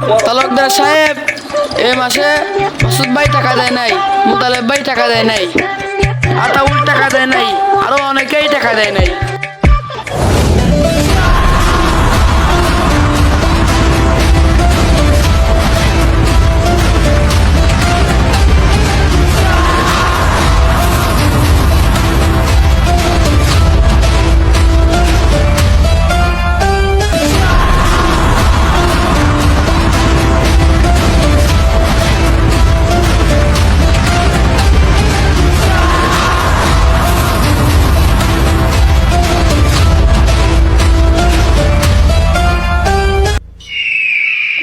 তালুকদার সাহেব, এ মাসে মাসুদ ভাই টাকা দেয় নাই, মুতালেব ভাই টাকা দেয় নাই, আতাউল টাকা দেয় নাই, আরো অনেকেই টাকা দেয় নাই।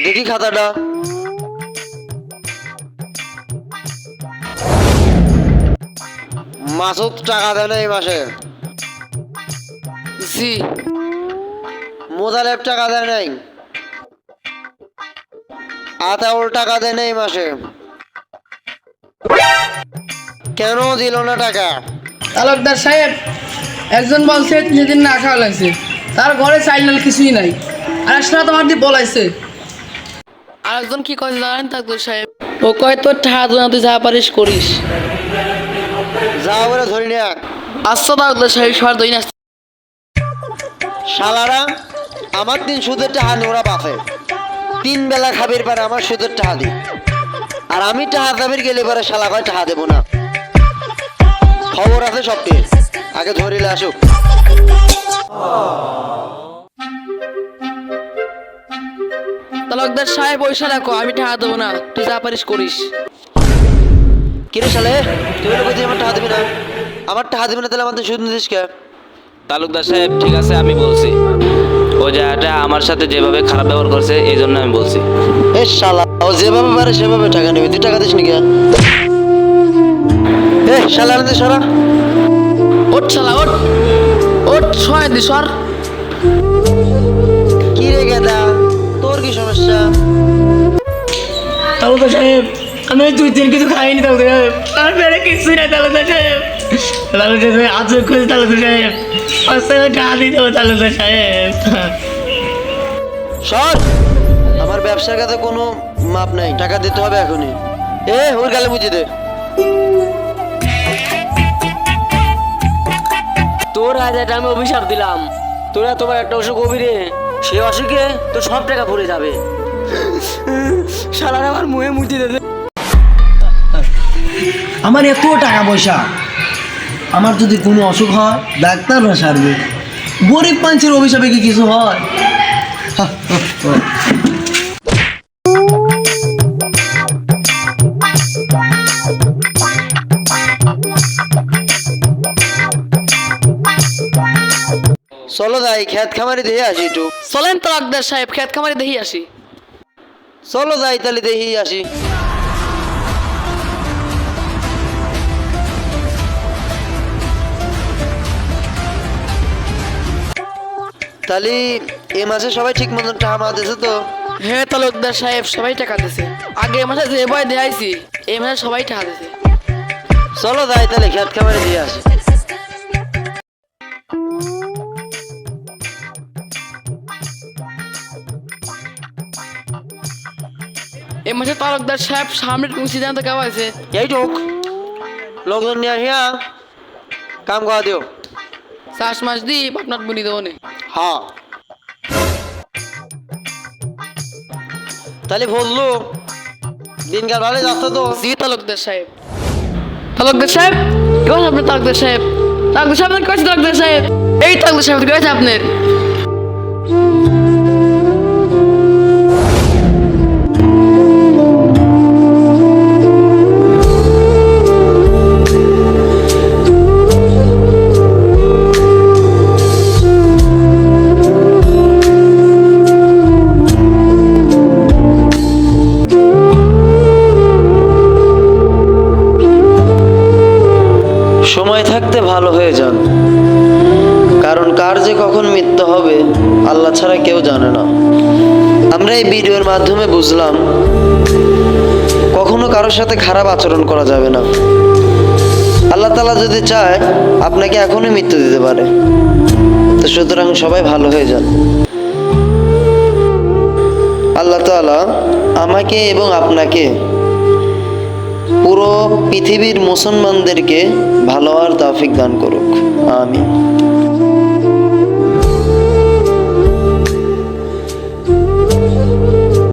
দেখি খাতাটা। মাসুদ টাকা দেয় না এই মাসে। জি। মোতালেব টাকা দেয় নাই, আতাউল টাকা দেয় না এই মাসে। কেন দিল না টাকা? তালুকদার সাহেব, একজন বলছে যেদিন না খাওয়া লাগছে, তার ঘরে চাইল কিছুই নাই, আর আসলে তোমার দিয়ে বলাইছে। আরেকজন কি কয় জানেন তালুকদার সাহেব? ও কয় তোর টাকা দোনা তুই যা পারিস করিস। যা বলে ধরি না। আসছো তালুকদার সাহেব, সবার দই না। শালারা আমার দিন সুদের টাকা নোরা বাফে, 3 বেলা খাবির পরে আমার সুদের টাকা দি, আর আমি টাকা দাবির গেলে পরে শালা ভাই টাকা দেবো না। খবর আছে সবটি, আগে ধরিলে আসুক। তালুকদার সাহেব পয়সা রাখো, আমি টাকা দেবো না, তুই যা পারিস করিস। কিরে শালে, তুই বলে কইছিস আমার টাকা দিবি না? আমার টাকা দিবি না তাহলে আমাদের সুদ নিতিস কে? তালুকদার সাহেব ঠিক আছে, আমি বলছি। ও জায়গাটা আমার সাথে যেভাবে খারাপ ব্যবহার করছে এই জন্য আমি বলছি। এ শালা, ও যেভাবে পারে সেভাবে টাকা নেবে, তুই টাকা দিস নাকি? এ শালা আনতে সরা। ওঠ শালা ওঠ, ওঠ ছয় দি সর। কি রে গেদা, তোর কি সমস্যা? তালুকদার সাহেব, আমি 2-3 কিছু খাইনি তালুকদার সাহেব, আমার পেটে কিছুই নাই তালুকদার সাহেব। তালুকদার সাহেব আজ খুঁজে তালুকদার সাহেব, আজকে টাকা দিতে হবে তালুকদার সাহেব। সর, আমার ব্যবসার কাছে কোনো মাপ নাই, টাকা দিতে হবে এখনই। এ ওর গালে মুচি দে। তোর হাজারটা আমি অভিশাপ দিলাম, তোরা তোমার একটা অসুখ অভিরে, সে অসুখে তোর সব টাকা ভরে যাবে। শালার আমার মুখে মুচি দে। আমার এত টাকা পয়সা, আমার যদি কোনো অসুখ হয় ডাক্তাররা সারবে, গরিব মানুষের অভিশাপে কি কিছু হয়? চলো যাই, খেত খামারি দেখে আসি একটু। চলেন তালুকদার সাহেব, খেত খামারে দেখি আসি। চলো যাই তাহলে দেখি আসি। তাহলে এ মাসে সবাই ঠিক মতন টাকা মা দিয়েছে তো? হ্যাঁ তালুকদার সাহেব, সবাই টাকা দিছে। আগে মাসে যে ভয় দেখাইছি, এই মাসে সবাই টাকা দিছে। চলো যাই তাহলে খেত খামারি দিয়ে আসি। এই মাসে তালুকদার সাহেব সামনে টুসি জানতে কেমন আছে? এইটুক লোকজন নিয়ে আসিয়া কাম করা দিও। 4 মাস দিই আপনার বুনি দেবো নে। হ্যাঁ, তাহলে বললো দিনকাল ভালো যাচ্ছে তো? জি তালুকদার সাহেব। তালুকদার সাহেব কেমন আপনার? তালুকদার সাহেব, তালুকদার সাহেব কেমন? তালুকদার সাহেব, এই তালুকদার সাহেব কেমন আপনার? সময় থাকতে ভালো হয়ে যান, কারণ কার যে কখন মৃত্যু হবে আল্লাহ ছাড়া কেউ জানে না। আমরা এই ভিডিওর মাধ্যমে বুঝলাম কখনো কারোর সাথে খারাপ আচরণ করা যাবে না। আল্লাহ তাআলা যদি চায় আপনাকে এখনই মৃত্যু দিতে পারে, তো সুতরাং সবাই ভালো হয়ে যান। আল্লাহ তাআলা আমাকে এবং আপনাকে পুরো পৃথিবীর মুসলমানদেরকে ভালো হওয়ার তৌফিক দান করুক। আমিন।